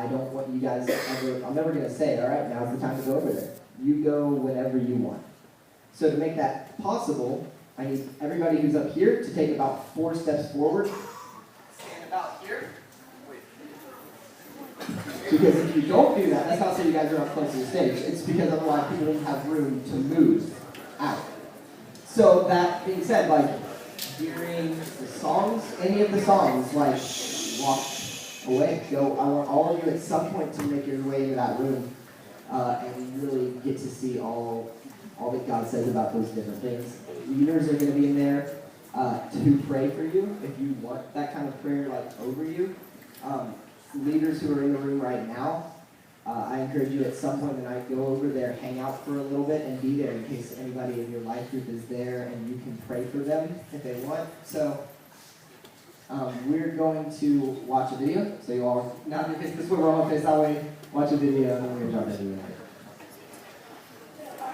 I don't want you guys ever, I'm never going to say, all right, now's the time to go over there. You go whenever you want. So to make that possible, I need everybody who's up here to take about 4 steps forward. Stand about here. Because if you don't do that, that's not so you guys are up close to the stage. It's because otherwise people won't have room to move out. So that being said, like during the songs, any of the songs, like walk away, go. I want all of you at some point to make your way into that room and really get to see all that God says about those different things. Leaders are going to be in there to pray for you if you want that kind of prayer like over you. Leaders who are in the room right now, I encourage you at some point tonight, go over there, hang out for a little bit, and be there in case anybody in your life group is there and you can pray for them if they want. So we're going to watch a video. So you all, now because this is what we're all face that way, watch a video and then we're going to jump into it.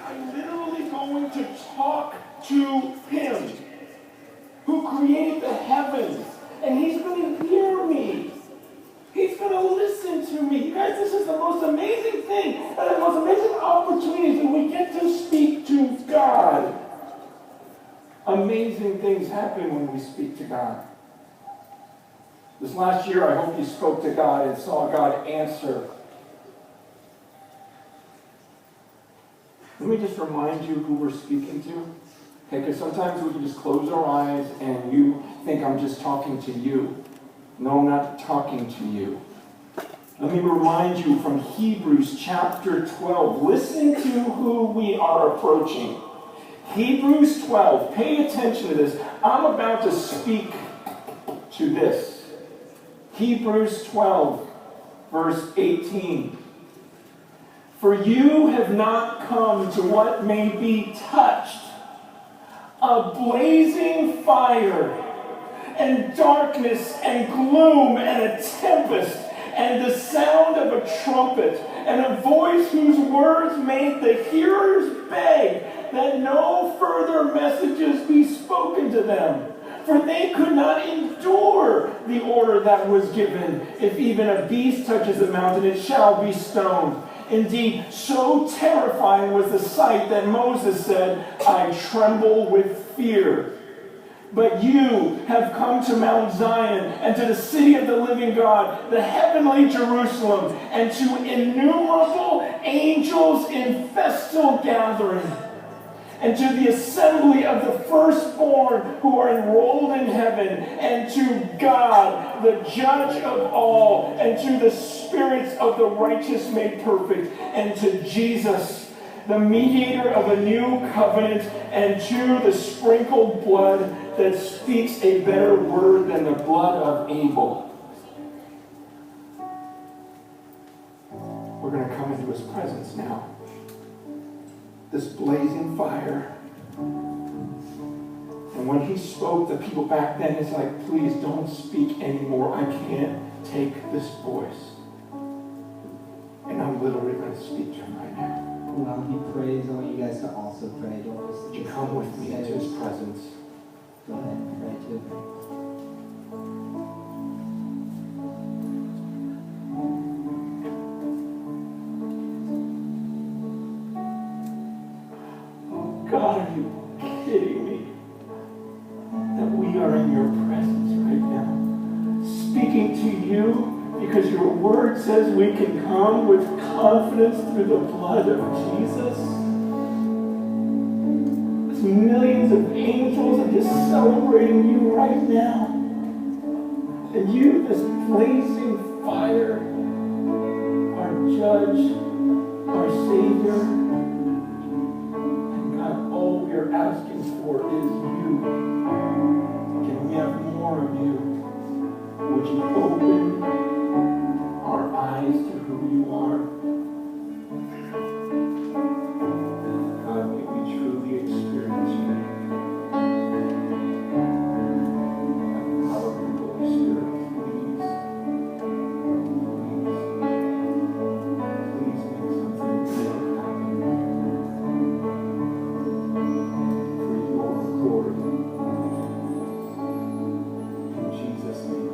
I'm literally going to talk to him who created the heavens, and he's going to hear me. He's going to listen to me. You guys, this is the most amazing thing, and the most amazing opportunities that we get to speak to God. Amazing things happen when we speak to God. This last year, I hope you spoke to God and saw God answer. Let me just remind you who we're speaking to. Okay, because sometimes we can just close our eyes and you think I'm just talking to you. No, I'm not talking to you. Let me remind you from Hebrews chapter 12. Listen to who we are approaching. Hebrews 12. Pay attention to this. I'm about to speak to this. Hebrews 12, verse 18. For you have not come to what may be touched, a blazing fire, and darkness, and gloom, and a tempest, and the sound of a trumpet, and a voice whose words made the hearers beg that no further messages be spoken to them. For they could not endure the order that was given. If even a beast touches a mountain, it shall be stoned. Indeed, so terrifying was the sight that Moses said, I tremble with fear. But you have come to Mount Zion and to the city of the living God, the heavenly Jerusalem, and to innumerable angels in festal gathering, and to the assembly of the firstborn who are enrolled in heaven, and to God, the judge of all, and to the spirits of the righteous made perfect, and to Jesus, the mediator of a new covenant, and to the sprinkled blood that speaks a better word than the blood of Abel. We're going to come into his presence now. This blazing fire. And when he spoke, the people back then, it's like, please don't speak anymore. I can't take this voice. And I'm literally going to speak to him right now. While he prays, I want you guys to also pray. Don't just Would you come with me into his presence? Go ahead and pray too. Oh God, are you kidding me? That we are in your presence right now. Speaking to you because your word says we can come with confidence through the blood of Jesus. As millions of angels are just celebrating you right now. And you, this blazing fire, our judge, our Savior. And God, all we are asking for is you. Can we have more of you? Would you open our eyes to who you are? God, may we truly experience you. Power of the Holy Spirit, please. Please make something good happen. For your glory. In Jesus' name.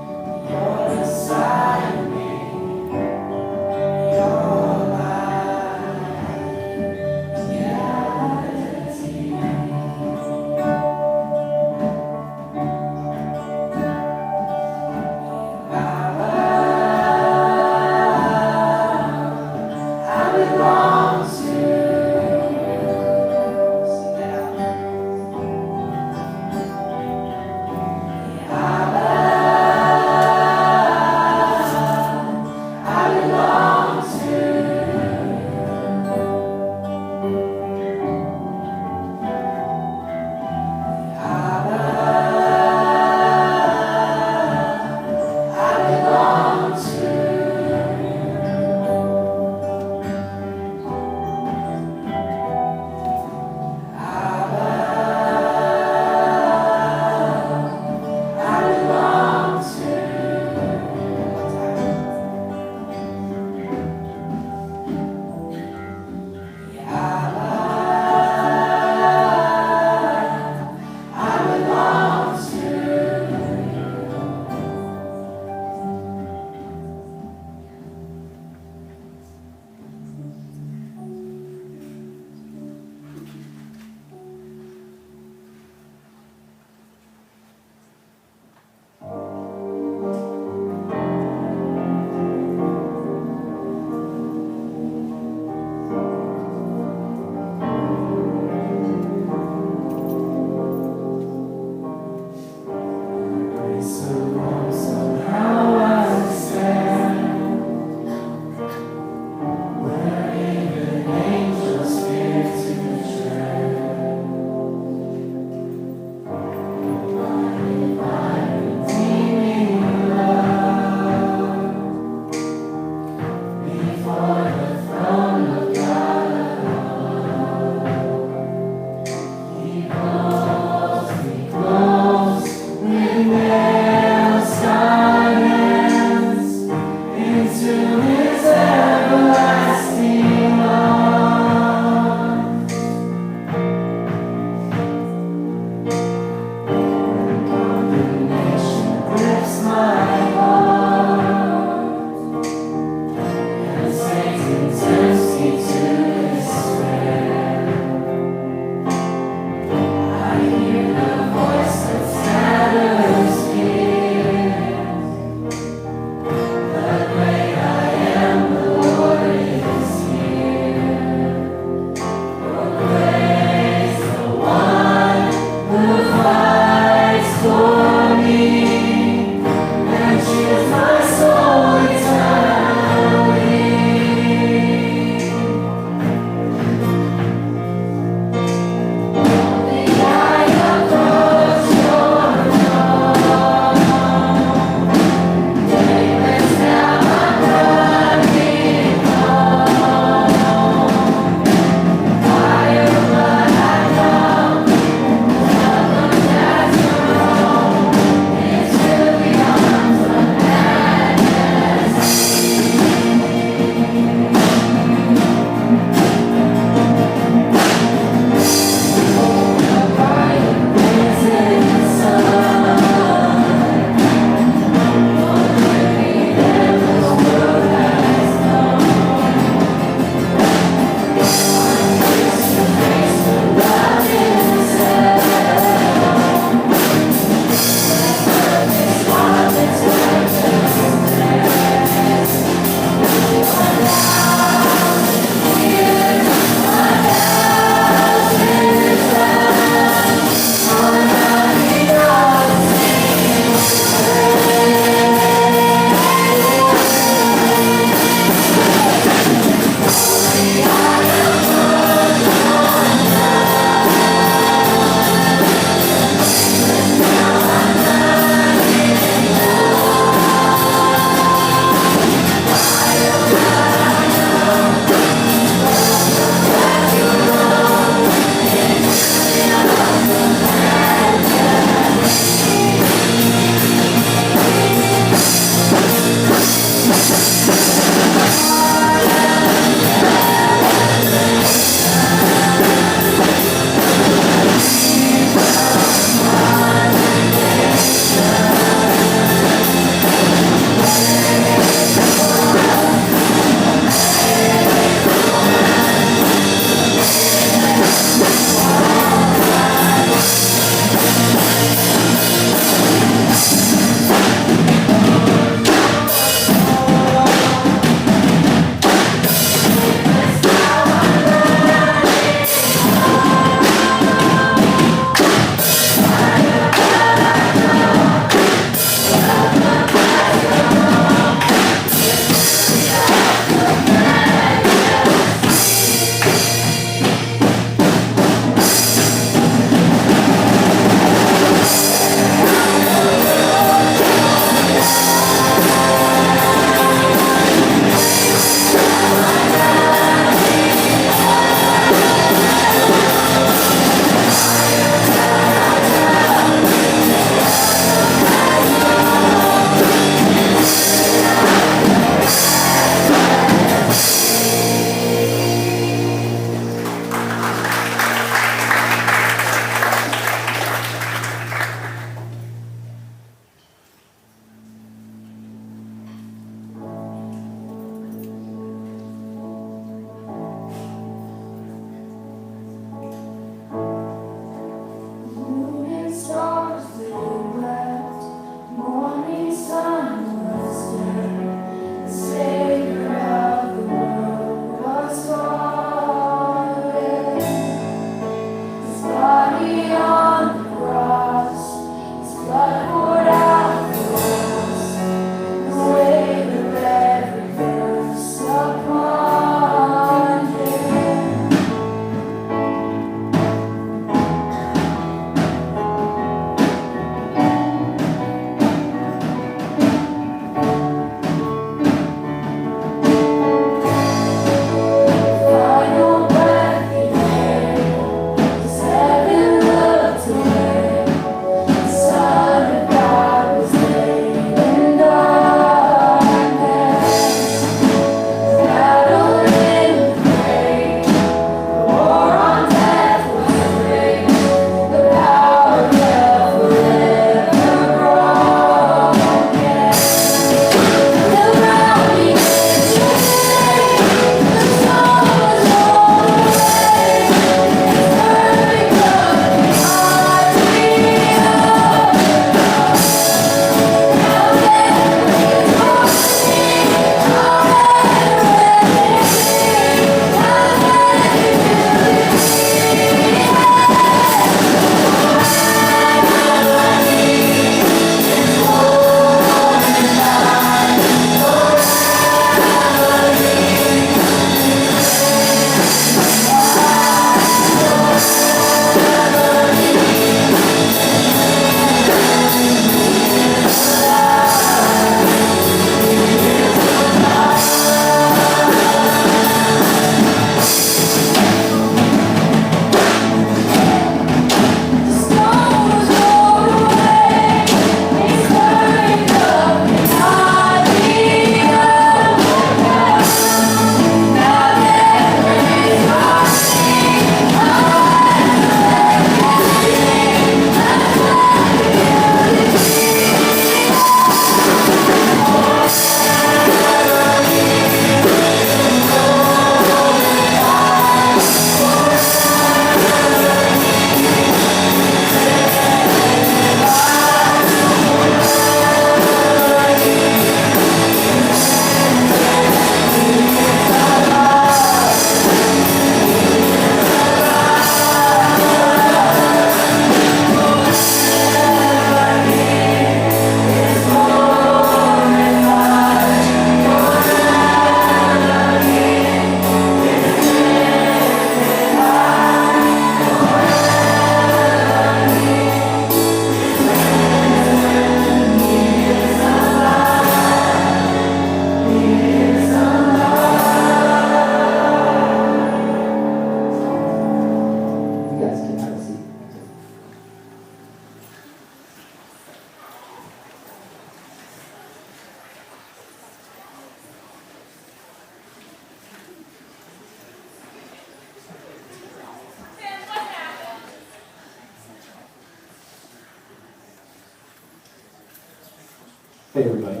Hey everybody,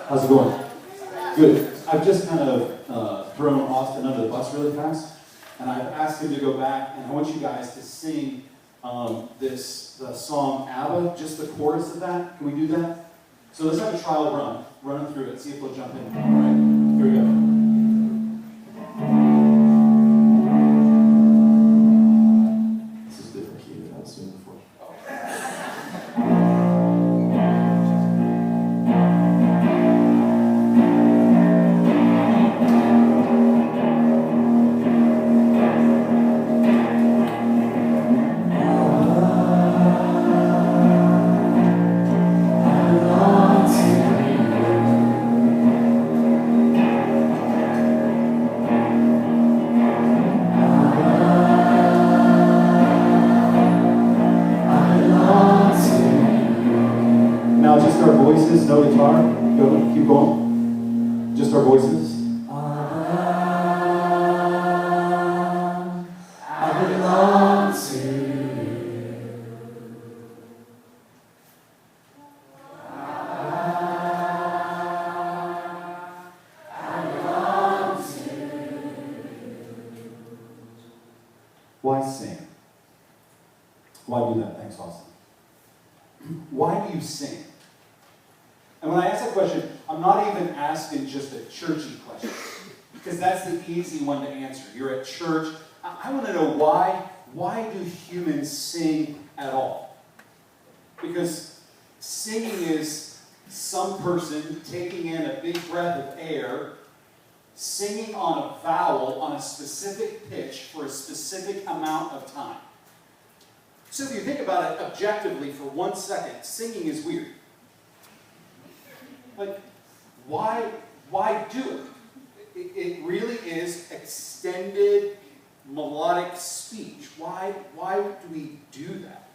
how's it going? Good. I've just kind of thrown Austin under the bus really fast, and I've asked him to go back, and I want you guys to sing the song ABBA, just the chorus of that. Can we do that? So let's have a trial run through it, see if they'll jump in. All right, here we go. This is a different key than I was doing before. Now just our voices, no guitar. Go, keep going. Just our voices. I belong to you. I belong to you. Why sing? Why do that? Thanks, Austin. Why do you sing? And when I ask that question, I'm not even asking just a churchy question, because that's the easy one to answer. You're at church. I want to know why. Why do humans sing at all? Because singing is some person taking in a big breath of air, singing on a vowel on a specific pitch for a specific amount of time. So if you think about it objectively for 1 second, singing is weird. Like, why do it? It really is extended melodic speech. Why do we do that?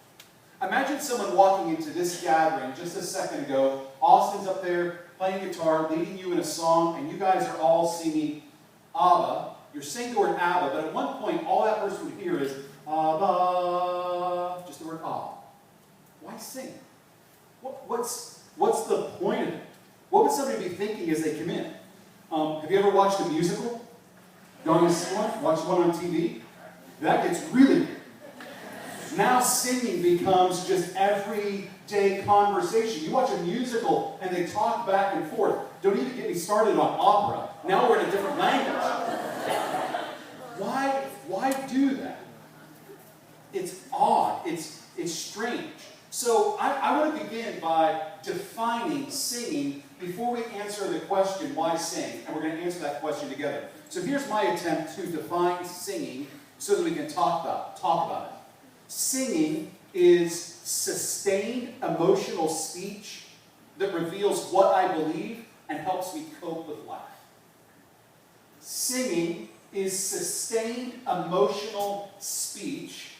Imagine someone walking into this gathering just a second ago. Austin's up there playing guitar, leading you in a song, and you guys are all singing ABBA. You're saying the word ABBA, but at one point, all that person would hear is ABBA, just the word ABBA. Why sing? What's the point of it? What would somebody be thinking as they come in? Have you ever watched a musical? Going to see one? Watch one on TV? That gets really weird. Now singing becomes just everyday conversation. You watch a musical and they talk back and forth. Don't even get me started on opera. Now we're in a different language. Why do that? It's odd. It's strange. So I want to begin by defining singing before we answer the question, why sing? And we're going to answer that question together. So here's my attempt to define singing so that we can talk about it. Singing is sustained emotional speech that reveals what I believe and helps me cope with life. Singing is sustained emotional speech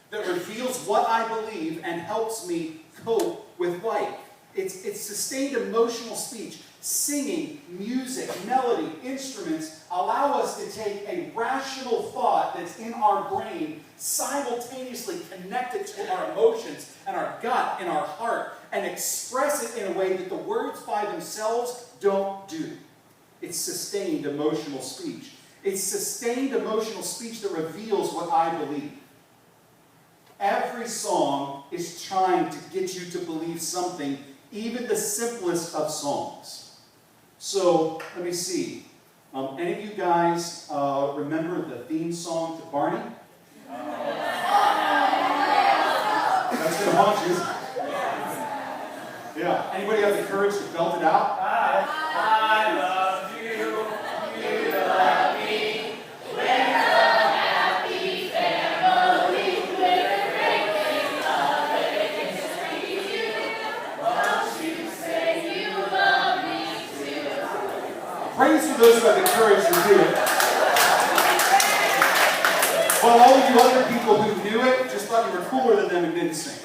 that reveals what I believe and helps me cope with life. It's sustained emotional speech. Singing, music, melody, instruments allow us to take a rational thought that's in our brain, simultaneously connect it to our emotions and our gut and our heart, and express it in a way that the words by themselves don't do. It's sustained emotional speech. It's sustained emotional speech that reveals what I believe. Every song is trying to get you to believe something, even the simplest of songs. So, let me see. Any of you guys remember the theme song to Barney? That's going to haunt you. Yeah. Anybody have the courage to belt it out? I love you. You love me. We're a happy family. We're a great big love. Everything is free to you. Won't you say you love me too? Praise for those who have the courage to do it. While all of you other people who knew it just thought you were cooler than them and didn't sing.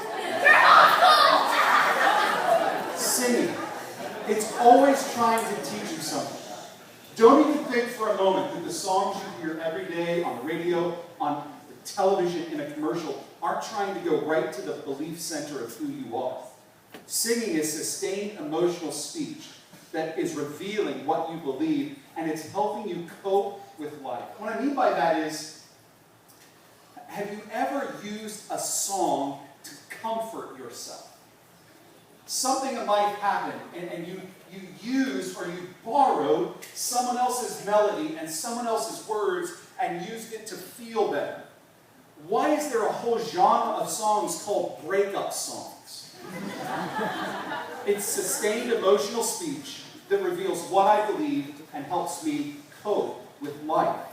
Singing. It's always trying to teach you something. Don't even think for a moment that the songs you hear every day on the radio, on the television, in a commercial, aren't trying to go right to the belief center of who you are. Singing is sustained emotional speech that is revealing what you believe, and it's helping you cope with life. What I mean by that is, have you ever used a song to comfort yourself? Something in life happened, and you used or you borrowed someone else's melody and someone else's words and used it to feel better. Why is there a whole genre of songs called breakup songs? It's sustained emotional speech that reveals what I believe and helps me cope with life.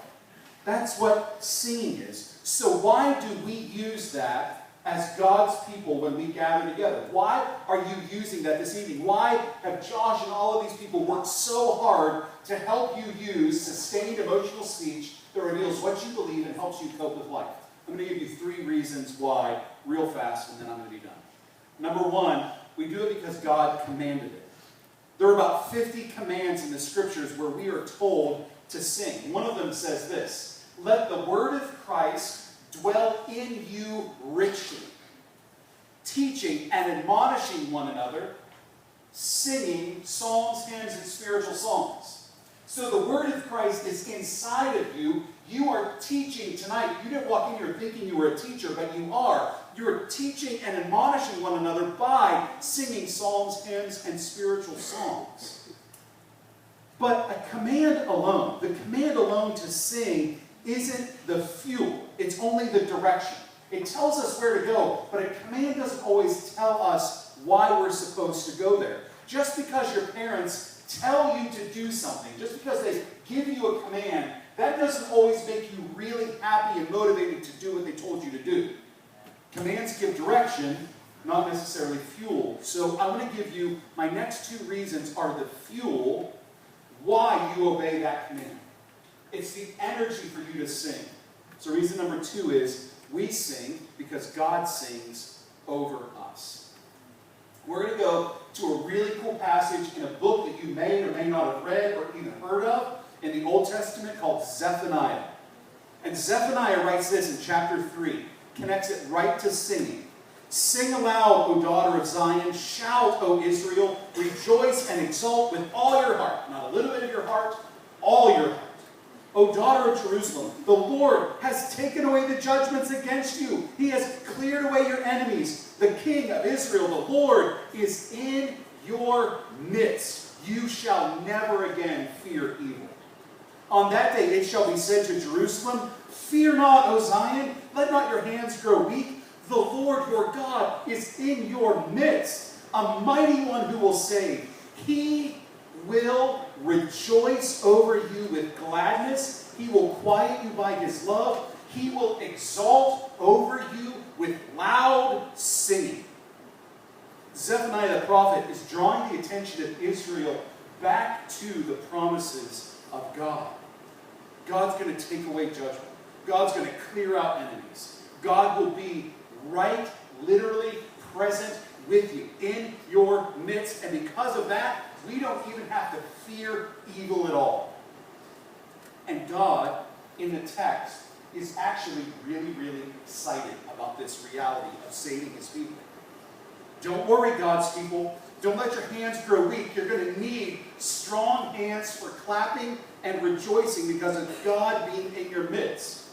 That's what singing is. So why do we use that as God's people when we gather together? Why are you using that this evening? Why have Josh and all of these people worked so hard to help you use sustained emotional speech that reveals what you believe and helps you cope with life? I'm going to give you 3 reasons why real fast, and then I'm going to be done. Number 1, we do it because God commanded it. There are about 50 commands in the scriptures where we are told to sing. One of them says this: let the word of Christ dwell in you richly, teaching and admonishing one another, singing psalms, hymns, and spiritual songs. So the word of Christ is inside of you. You are teaching tonight. You didn't walk in here thinking you were a teacher, but you are. You are teaching and admonishing one another by singing psalms, hymns, and spiritual songs. But a command alone, the command alone to sing, isn't the fuel. It's only the direction. It tells us where to go, but a command doesn't always tell us why we're supposed to go there. Just because your parents tell you to do something, just because they give you a command, that doesn't always make you really happy and motivated to do what they told you to do. Commands give direction, not necessarily fuel. So I want to give you, my next 2 reasons are the fuel why you obey that command. It's the energy for you to sing. So reason number 2 is we sing because God sings over us. We're going to go to a really cool passage in a book that you may or may not have read or even heard of in the Old Testament called Zephaniah. And Zephaniah writes this in chapter 3, connects it right to singing. Sing aloud, O daughter of Zion. Shout, O Israel. Rejoice and exult with all your heart. Not a little bit of your heart, all your heart. O daughter of Jerusalem, the Lord has taken away the judgments against you. He has cleared away your enemies. The King of Israel, the Lord, is in your midst. You shall never again fear evil. On that day it shall be said to Jerusalem, fear not, O Zion. Let not your hands grow weak. The Lord your God is in your midst, a mighty one who will save. He will rejoice over you with gladness. He will quiet you by his love. He will exalt over you with loud singing. Zephaniah the prophet is drawing the attention of Israel back to the promises of God. God's going to take away judgment. God's going to clear out enemies. God will be right, literally present with you, in your midst. And because of that, we don't even have to fear evil at all. And God, in the text, is actually really, really excited about this reality of saving his people. Don't worry, God's people. Don't let your hands grow weak. You're going to need strong hands for clapping and rejoicing because of God being in your midst.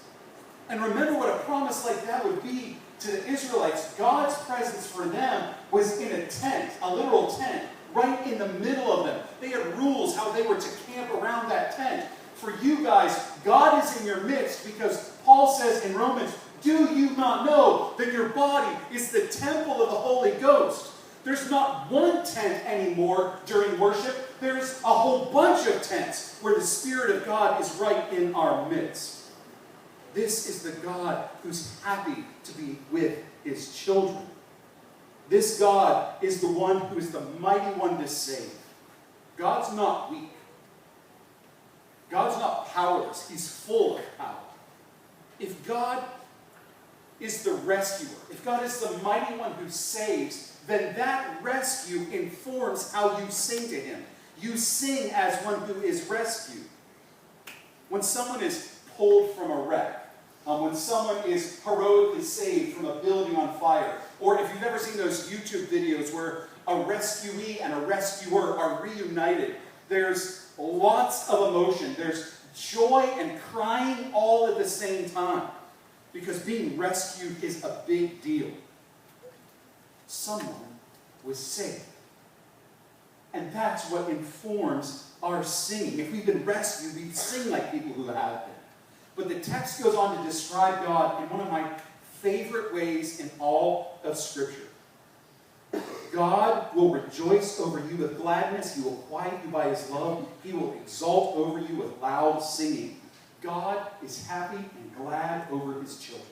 And remember what a promise like that would be to the Israelites. God's presence for them was in a tent, a literal tent, right in the middle of them. They had rules how they were to camp around that tent. For you guys, God is in your midst because Paul says in Romans, do you not know that your body is the temple of the Holy Ghost? There's not one tent anymore during worship. There's a whole bunch of tents where the Spirit of God is right in our midst. This is the God who's happy to be with his children. This God is the one who is the mighty one to save. God's not weak. God's not powerless. He's full of power. If God is the rescuer, if God is the mighty one who saves, then that rescue informs how you sing to him. You sing as one who is rescued. When someone is pulled from a wreck, When someone is heroically saved from a building on fire. Or if you've ever seen those YouTube videos where a rescuee and a rescuer are reunited, there's lots of emotion. There's joy and crying all at the same time. Because being rescued is a big deal. Someone was saved. And that's what informs our singing. If we've been rescued, we sing like people who have been. But the text goes on to describe God in one of my favorite ways in all of Scripture. God will rejoice over you with gladness. He will quiet you by his love. He will exult over you with loud singing. God is happy and glad over his children.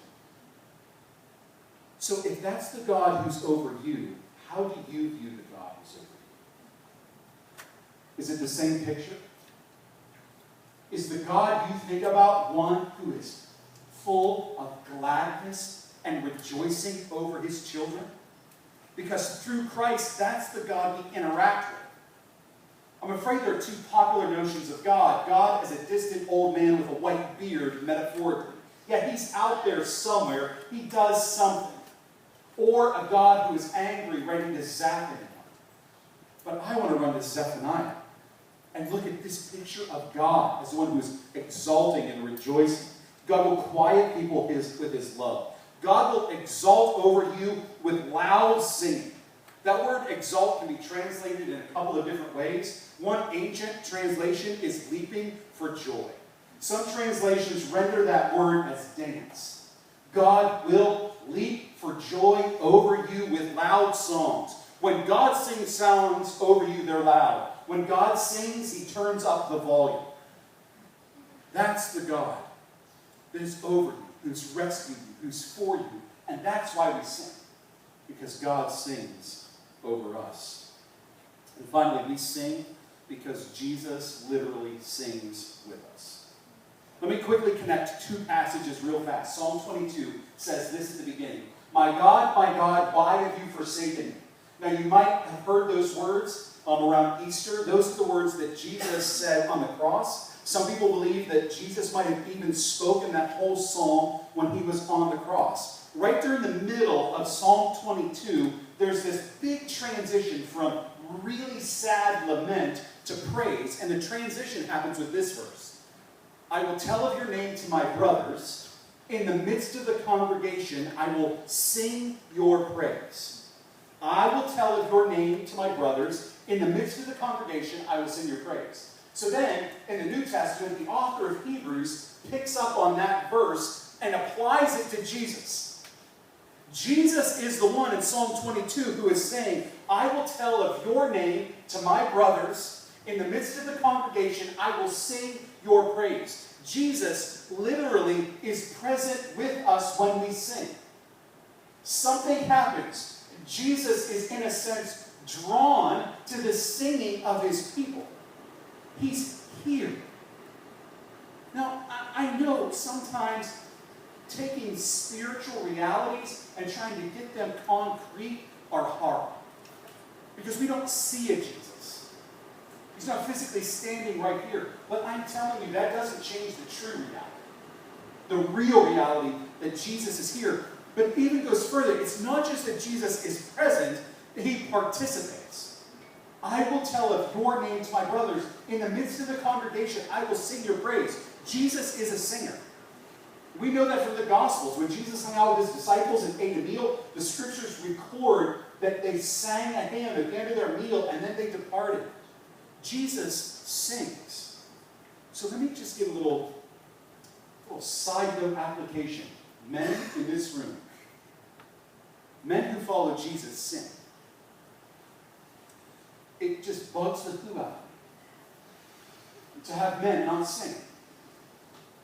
So if that's the God who's over you, how do you view the God who's over you? Is it the same picture? Is the God you think about one who is full of gladness and rejoicing over his children? Because through Christ, that's the God we interact with. I'm afraid there are two popular notions of God. God as a distant old man with a white beard, metaphorically. Yeah, he's out there somewhere. He does something. Or a God who is angry, ready to zap anyone. But I want to run to Zephaniah and look at this picture of God as the one who is exalting and rejoicing. God will quiet people with his love. God will exalt over you with loud singing. That word exalt can be translated in a couple of different ways. One ancient translation is leaping for joy. Some translations render that word as dance. God will leap for joy over you with loud songs. When God sings sounds over you, they're loud. When God sings, he turns up the volume. That's the God that is over you, who's rescued you, who's for you. And that's why we sing. Because God sings over us. And finally, we sing because Jesus literally sings with us. Let me quickly connect two passages real fast. Psalm 22 says this at the beginning. My God, why have you forsaken me? Now you might have heard those words around Easter. Those are the words that Jesus said on the cross. Some people believe that Jesus might have even spoken that whole psalm when he was on the cross. Right during the middle of Psalm 22, there's this big transition from really sad lament to praise. And the transition happens with this verse. I will tell of your name to my brothers. In the midst of the congregation, I will sing your praise. I will tell of your name to my brothers. In the midst of the congregation, I will sing your praise. So then, in the New Testament, the author of Hebrews picks up on that verse and applies it to Jesus. Jesus is the one in Psalm 22 who is saying, I will tell of your name to my brothers. In the midst of the congregation, I will sing your praise. Jesus literally is present with us when we sing. Something happens. Jesus is, in a sense, drawn to the singing of his people. He's here. Now, I know sometimes taking spiritual realities and trying to get them concrete are hard. Because we don't see a Jesus. He's not physically standing right here. But I'm telling you, that doesn't change the true reality. The real reality that Jesus is here. But it even goes further. It's not just that Jesus is present, he participates. I will tell of your name to my brothers. In the midst of the congregation, I will sing your praise. Jesus is a singer. We know that from the Gospels. When Jesus hung out with his disciples and ate a meal, the scriptures record that they sang a hymn at the end of their meal and then they departed. Jesus sings. So let me just give a little side note application. Men in this room, men who follow Jesus sing. It just bugs the poo out of me to have men not sing.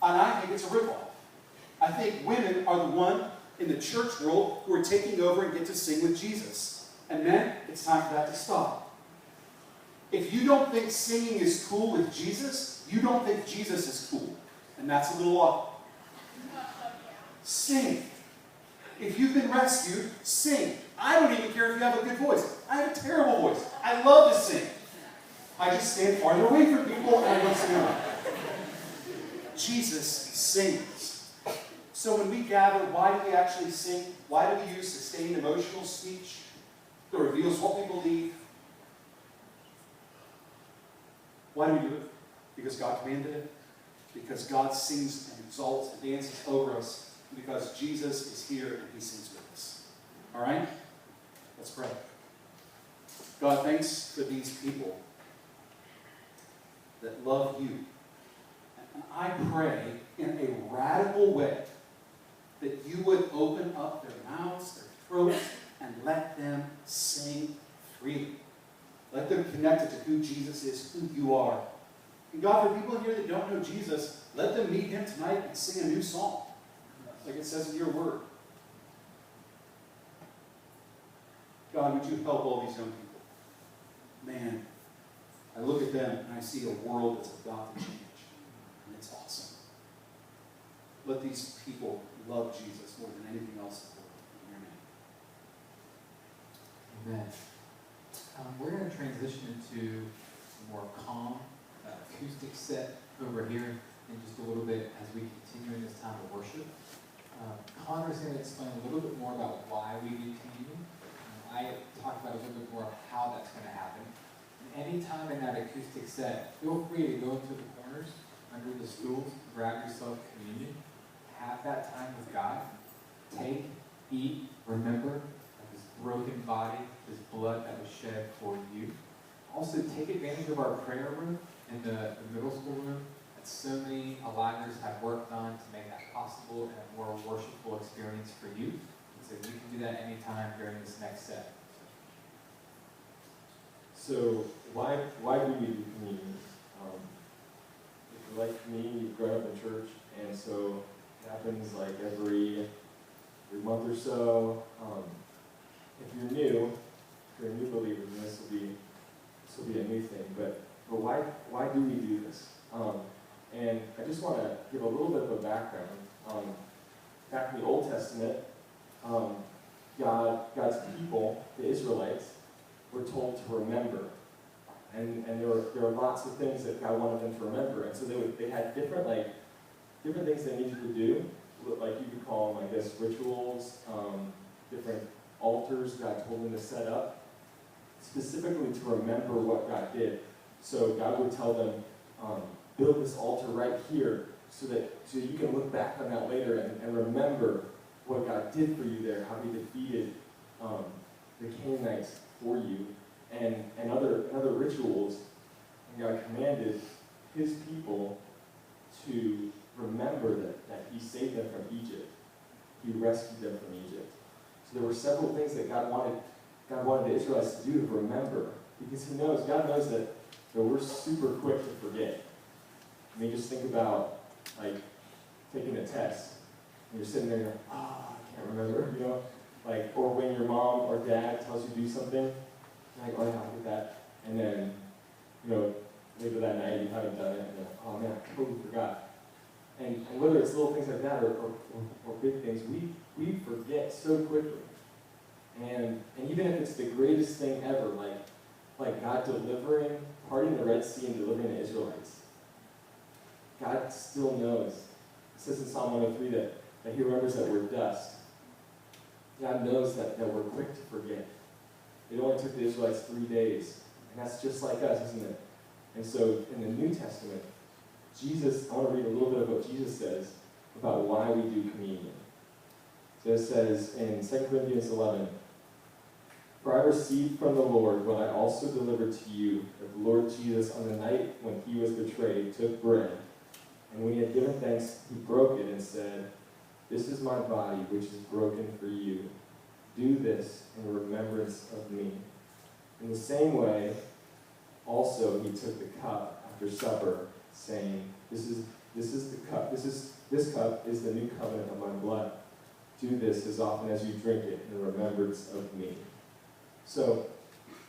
And I think it's a ripoff. I think women are the one in the church world who are taking over and get to sing with Jesus. And men, it's time for that to stop. If you don't think singing is cool with Jesus, you don't think Jesus is cool. And that's a little off. Sing. If you've been rescued, sing. I don't even care if you have a good voice. I have a terrible voice. I love to sing. I just stand farther away from people and I don't sing around. Jesus sings. So when we gather, why do we actually sing? Why do we use sustained emotional speech that reveals what we believe? Why do we do it? Because God commanded it? Because God sings and exalts and dances over us? Because Jesus is here and he sings with us. All right? Let's pray. God, thanks for these people that love you. And I pray in a radical way that you would open up their mouths, their throats, and let them sing freely. Let them connect it to who Jesus is, who you are. And God, for people in here that don't know Jesus, let them meet him tonight and sing a new song, like it says in your word. God, would you help all these young people? Man, I look at them and I see a world that's about to change. And it's awesome. Let these people love Jesus more than anything else in the world. In your name. Amen. We're going to transition into a more calm acoustic set over here in just a little bit as we continue in this time of worship. Connor's going to explain a little bit more about why we do communion. I talked about a little bit more of how that's going to happen. And anytime in that acoustic set, feel free to go into the corners under the stools, grab yourself communion, have that time with God, take, eat, remember that this broken body, this blood that was shed for you. Also, take advantage of our prayer room in the middle school room that so many aligners have worked on to make that possible and a more worshipful experience for you. So you can do that anytime during this next set. So why do we do communion? If you're like me, you've grown up in church, and so it happens like every month or so. If you're new, if you're a new believer, then this will be a new thing. But why do we do this? And I just want to give a little bit of a background. Back in the Old Testament, God's people, the Israelites, were told to remember. And there were lots of things that God wanted them to remember. And so they had different things they needed to do, like you could call them, I guess, rituals, different altars God told them to set up, specifically to remember what God did. So God would tell them, build this altar right here so you can look back on that later and remember what God did for you there, how he defeated the Canaanites for you, and other rituals. And God commanded his people to remember that he saved them from Egypt. He rescued them from Egypt. So there were several things that God wanted the Israelites to do to remember, because God knows that we're super quick to forget. I mean, just think about like taking a test. And you're sitting there, I can't remember, or when your mom or dad tells you to do something, you're like, oh yeah, I'll get that. And then, later that night you haven't done it, and you're like, oh man, I totally forgot. And whether it's little things like that or big things, we forget so quickly. And even if it's the greatest thing ever, like God parting the Red Sea and delivering the Israelites, God still knows. It says in Psalm 103 that he remembers that we're dust. God knows that we're quick to forget. It only took the Israelites 3 days. And that's just like us, isn't it? And so in the New Testament, I want to read a little bit of what Jesus says about why we do communion. So it says in 2 Corinthians 11, "For I received from the Lord what I also delivered to you, that the Lord Jesus, on the night when he was betrayed, took bread, and when he had given thanks, he broke it and said, 'This is my body, which is broken for you. Do this in remembrance of me.' In the same way, also he took the cup after supper, saying, 'This cup is the new covenant of my blood. Do this as often as you drink it in remembrance of me.'" So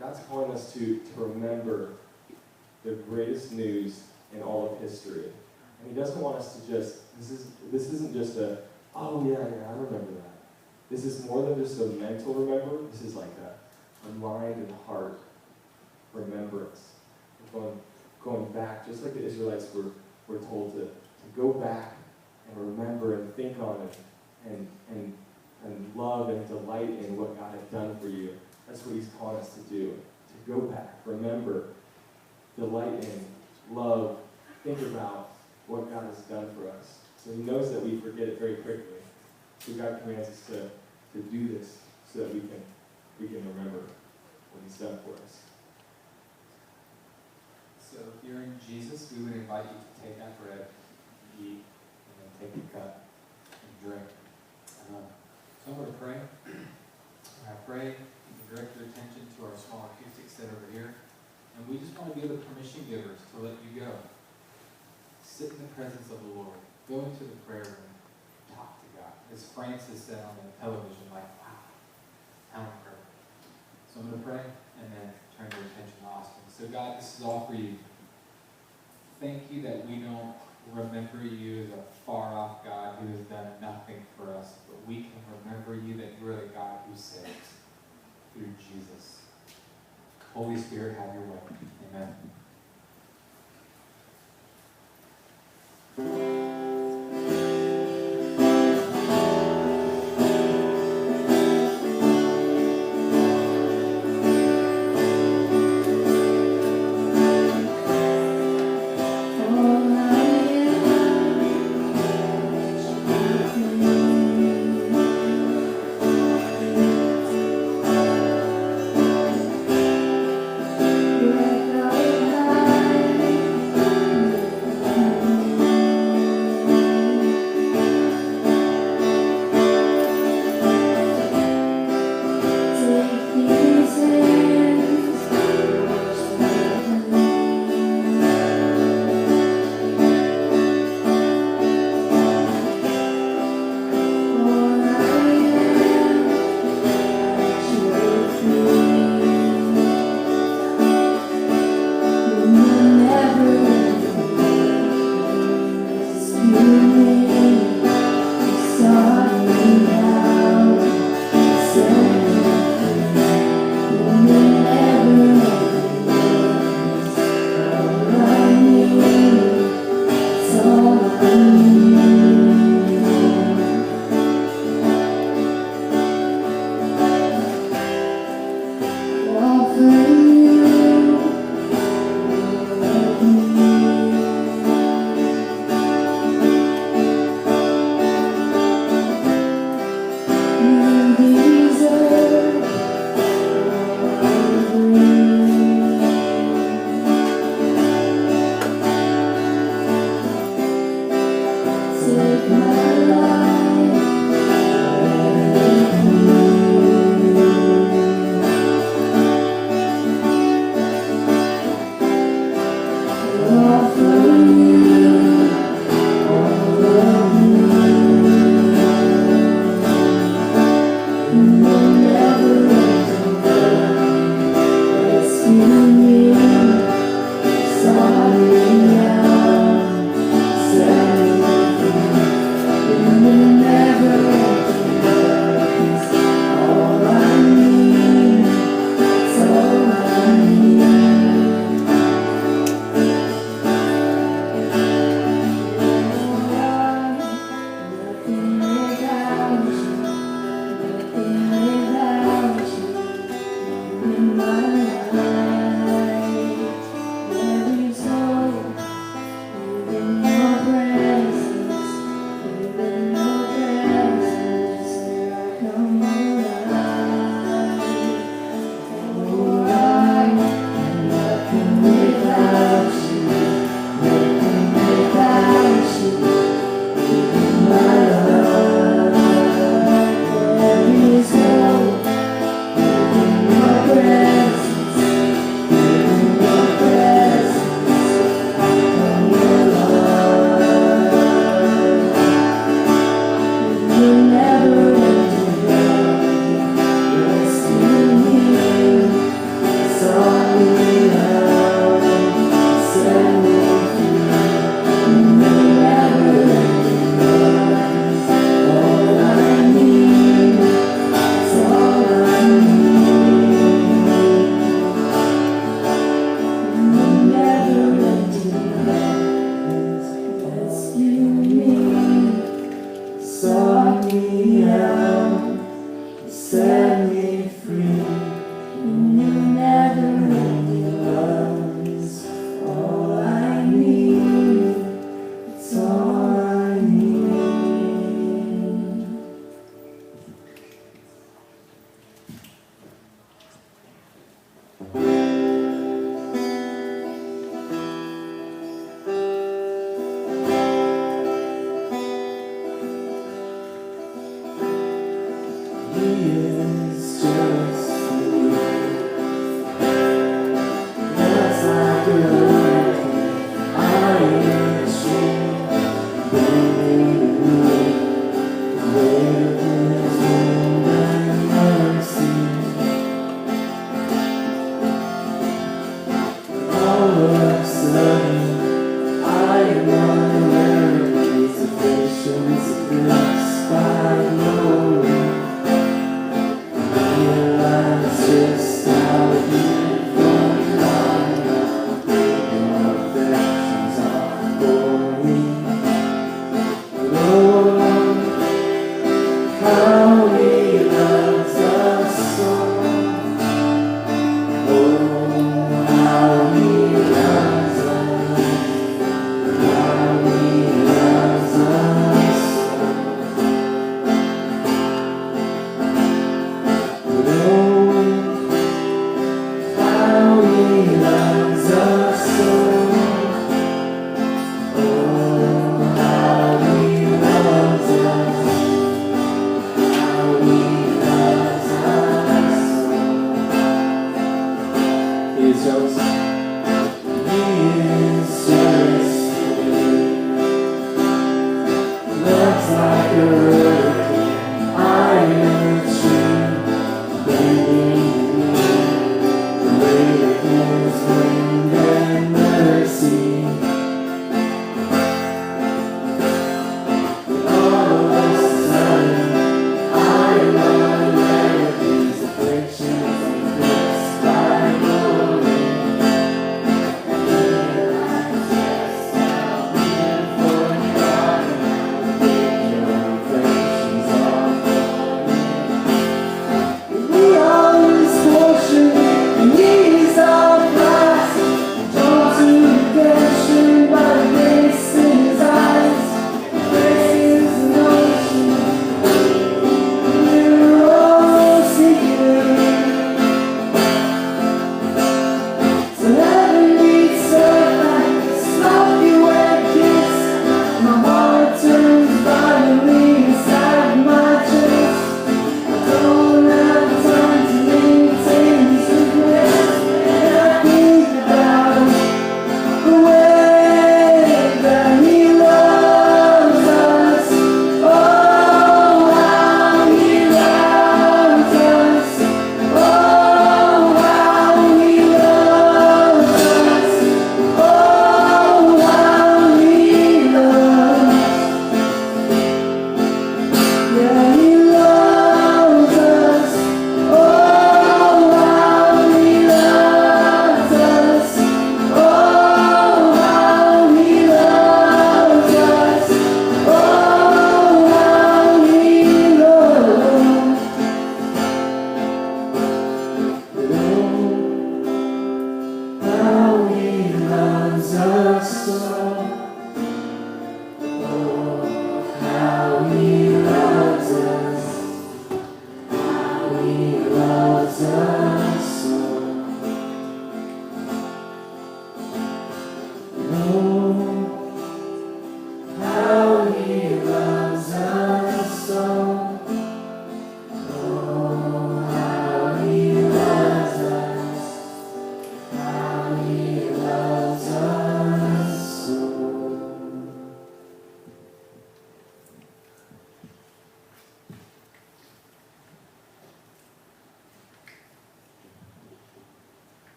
God's calling us to remember the greatest news in all of history. And he doesn't want us to this isn't just oh yeah, I remember that. This is more than just a mental remember. This is like a mind and heart remembrance. Going back, just like the Israelites were told to go back and remember and think on and love and delight in what God has done for you. That's what he's calling us to do. To go back, remember, delight in, love, think about what God has done for us. So he knows that we forget it very quickly. So God commands us to do this so that we can remember what he's done for us. So if you're in Jesus, we would invite you to take that bread, eat, and then take the cup and drink. So I'm going to pray. I pray you can direct your attention to our small acoustic set over here. And we just want to be the permission givers to let you go. Sit in the presence of the Lord. Go into the prayer room. Talk to God. As Francis said on the television, like, wow, how incredible. So I'm going to pray and then turn your attention to Austin. So God, this is all for you. Thank you that we don't remember you as a far-off God who has done nothing for us, but we can remember you that you are the God who saves through Jesus. Holy Spirit, have your way. Amen. Let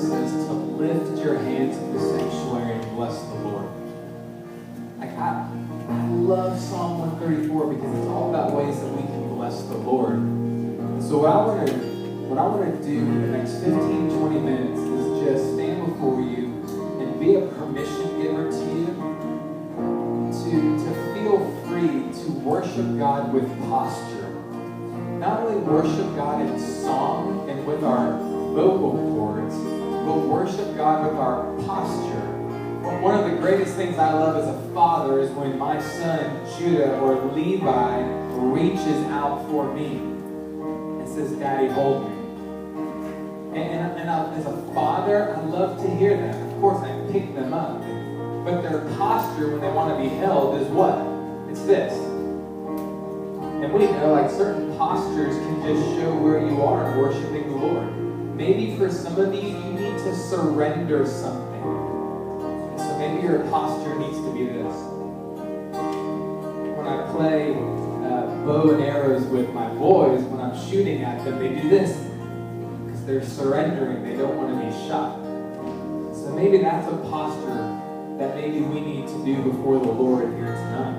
says to lift your hands in the sanctuary and bless the Lord. Like I love Psalm 134 because it's all about ways that we can bless the Lord. And so what I want to do in the next 15, 20 minutes is just stand before you and be a permission giver to you to feel free to worship God with posture. Not only worship God in song and with our vocal cords, but worship God with our posture. One of the greatest things I love as a father is when my son Judah or Levi reaches out for me and says, "Daddy, hold me." As a father, I love to hear that. Of course, I pick them up. But their posture when they want to be held is what? It's this. And we know like certain postures can just show where you are in worshiping the Lord. Maybe for some of you, you need to surrender something. And so maybe your posture needs to be this. When I play bow and arrows with my boys, when I'm shooting at them, they do this. Because they're surrendering. They don't want to be shot. So maybe that's a posture that maybe we need to do before the Lord here tonight.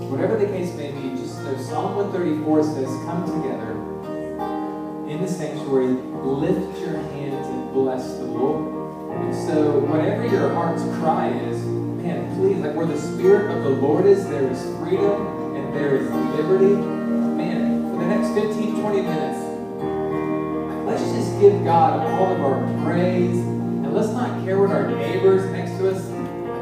Whatever the case may be, just know Psalm 134 says, come together in the sanctuary, lift your hands and bless the Lord. And so whatever your heart's cry is, man, please, like where the Spirit of the Lord is, there is freedom and there is liberty. Man, for the next 15, 20 minutes, let's just give God all of our praise. And let's not care what our neighbors next to us,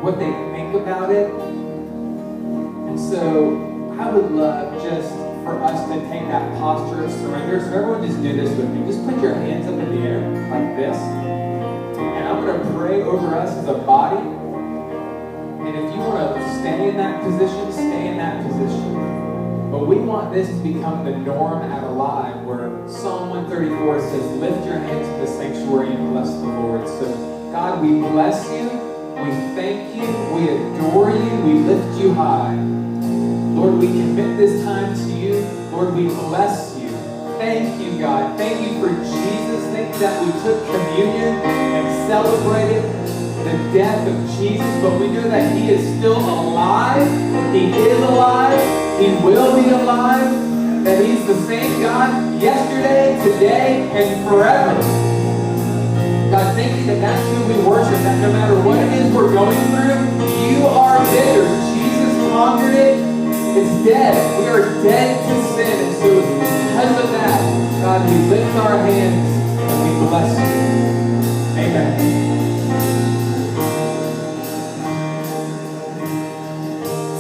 what they think about it. And so I would love just for us to take that posture of surrender. So everyone just do this with me. Just put your hands up in the air like this. And I'm going to pray over us as a body. And if you want to stay in that position, stay in that position. But we want this to become the norm at Alive, where Psalm 134 says, lift your hands to the sanctuary and bless the Lord. So God, we bless you, we thank you, we adore you, we lift you high. Lord, we commit this time to you. Lord, we bless you. Thank you, God. Thank you for Jesus. Thank you that we took communion and celebrated the death of Jesus, but we know that he is still alive. He is alive. He will be alive. That he's the same God yesterday, today, and forever. God, thank you that that's who we worship, that no matter what it is we're going through, you are bigger. Jesus conquered it. It's dead. We are dead to sin. And so because of that, God, we lift our hands and we bless you. Amen.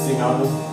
Sing on.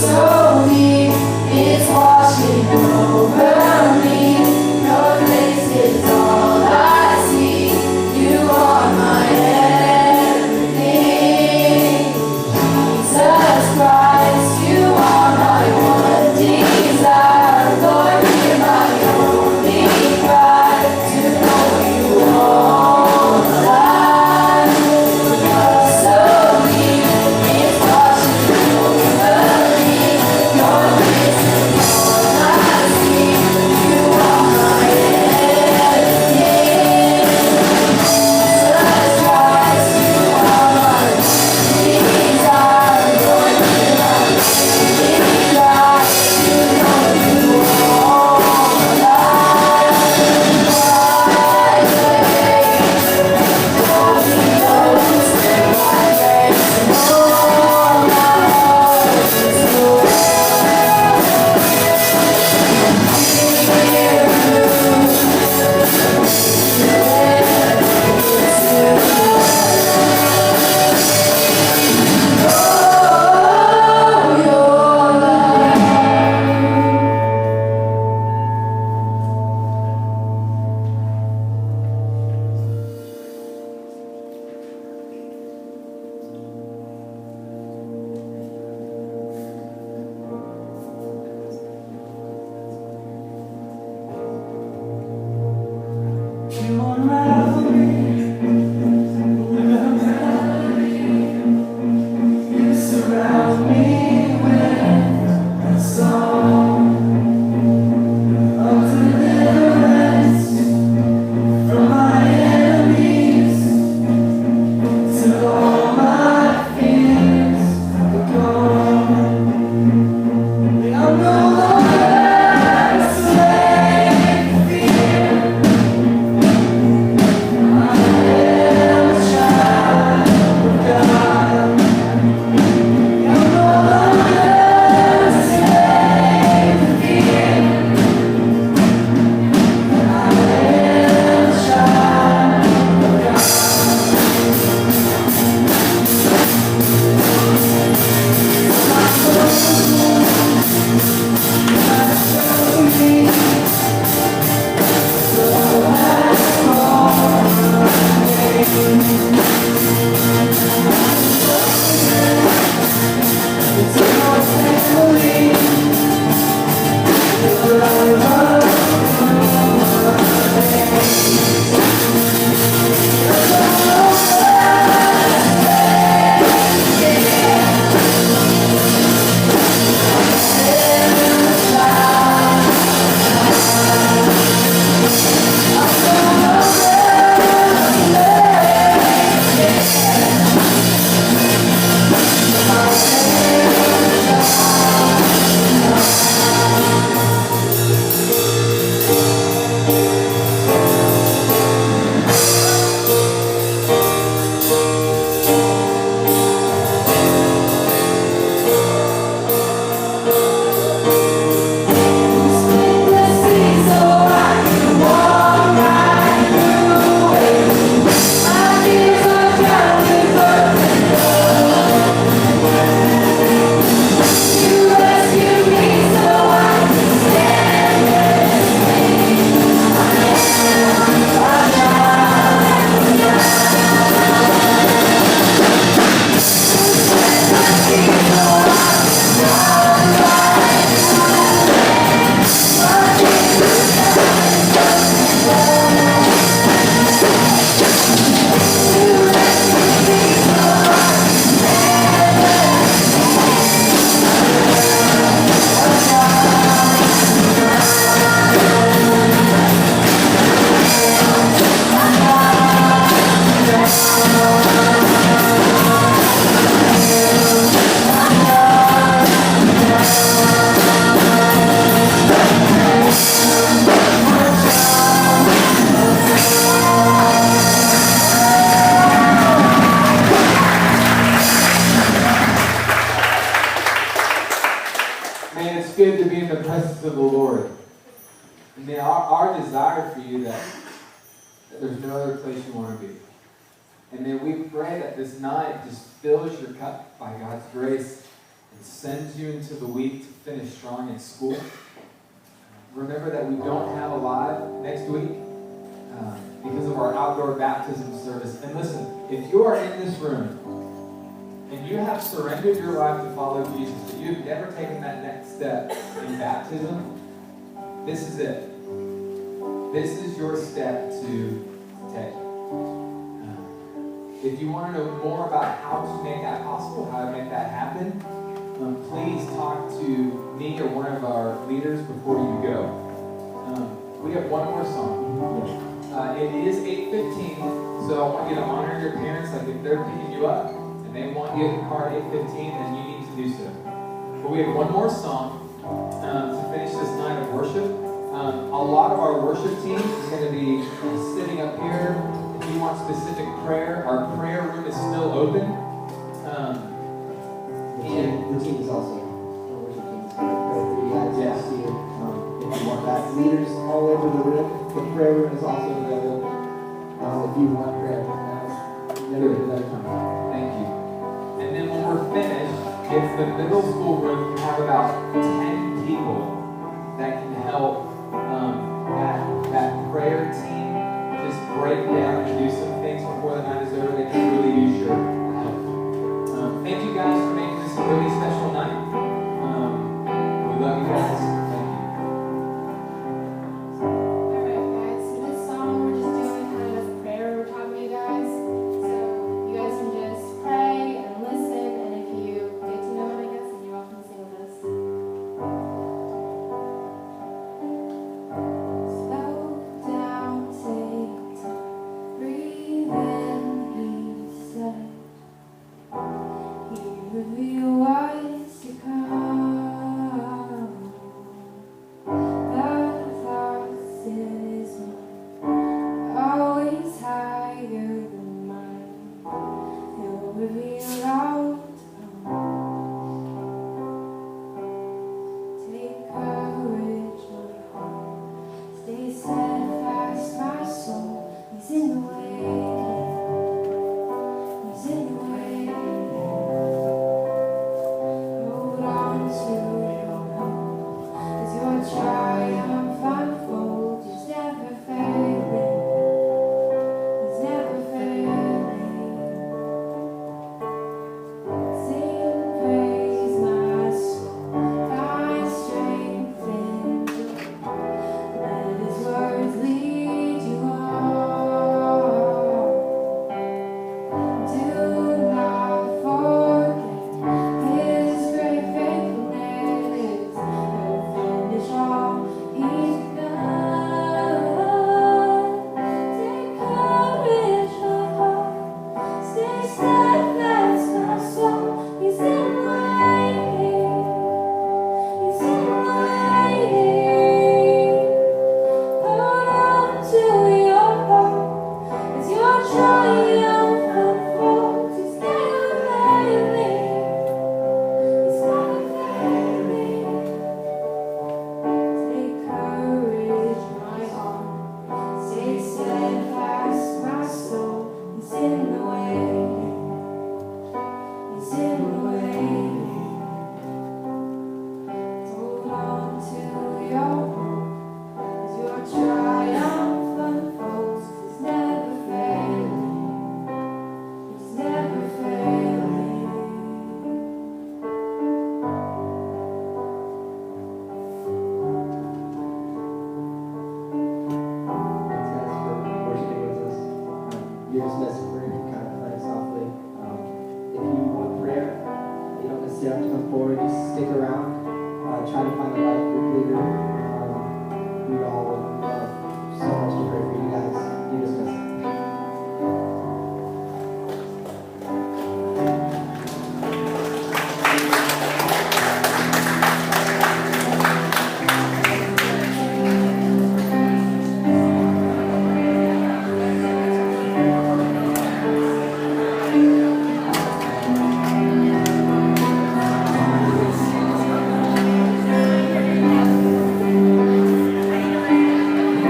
so deep, it's washing over me. Your grace is all I see. You are my everything. Jesus Christ, you are my one desire. Lord, hear my only cry to know you all my life. Love so deep, it's washing over me. Your grace is all I see. You are my everything. Jesus Christ, you are my desire. Lord, hear my only cry to know you all my life. Holy Ghost, my grace and all my heart is yours. Oh, your love. You unravel me, you surround me with a song of deliverance from my enemies, till all my fears are gone. I'm no longer a slave to fear. I am a child of God. I'm no longer a slave to fear. I am a child of God. It's your family. Your love. Split the sea so I can walk right through it. My fears are drowned in perfect love. You rescued me so I can stand with me. Man, it's good to be in the presence of the Lord. And man, our desire for you that there's no other place you want to be. And then we pray that this night just fills your cup by God's grace and It sends you into the week to finish strong in school. Remember that we don't have a live next week because of our outdoor baptism service. And listen, if you are in this room and you have surrendered your life to follow Jesus, but you've never taken that next step in baptism, this is it. This is your step to take. If you want to know more about how to make that possible, how to make that happen, please talk to me or one of our leaders before you go. We have one more song. It is 8:15, so I want you to honor your parents. Like if they're picking you up and they want you in the car at 8:15, then you need to do so. But we have one more song to finish this night of worship. A lot of our worship team is going to be sitting up here. If you want specific prayer, our prayer room is still open. The team is also, the worship team is going to pray for you guys next to you. If you want that, leaders all over the room. The prayer room is also available. If you want prayer, never a better time. Thank you. And then when we're finished, if the middle school room can have about 10 people that can help that prayer team just break down and do some things before the night is over, they can really use your help. Thank you guys for making this a really special night. We love you guys. Thank you. Alright guys, so this song we're just doing kind of as a prayer we're talking to you guys. So you guys can just pray and listen, and if you get to know it, I guess, then you're welcome to sing with us. Slow down, take time, breathe in, he said. He revealed what's to come. The thoughts in his mind always higher than mine. He'll reveal out to come. Take courage, my heart. Stay steadfast, my soul. He's in the way. He's in the way. Hold on to your hope as your triumph unfolds. He's never failing. He's never failing. Sing praise, my soul. Find strength in joy. Let his words lead you on. Do not forget his great faithfulness. He'll finish all he's begun. Take courage, my heart. Stay steadfast, my soul. He's in waiting. He's in waiting. Hold on to your hope as your triumph unfolds. He's never failing. He's never failing. Take courage, my heart. Stay steadfast, my soul. He's in the waiting. He's in the waiting. Hold on to your hope as your triumph unfolds. He's never failing. He's never failing. Thanks guys for worshiping with us. You're dismissed. We're going to kind of pray softly. If you want prayer, you don't necessarily have to come forward. Just stick around. Try to find a life group leader.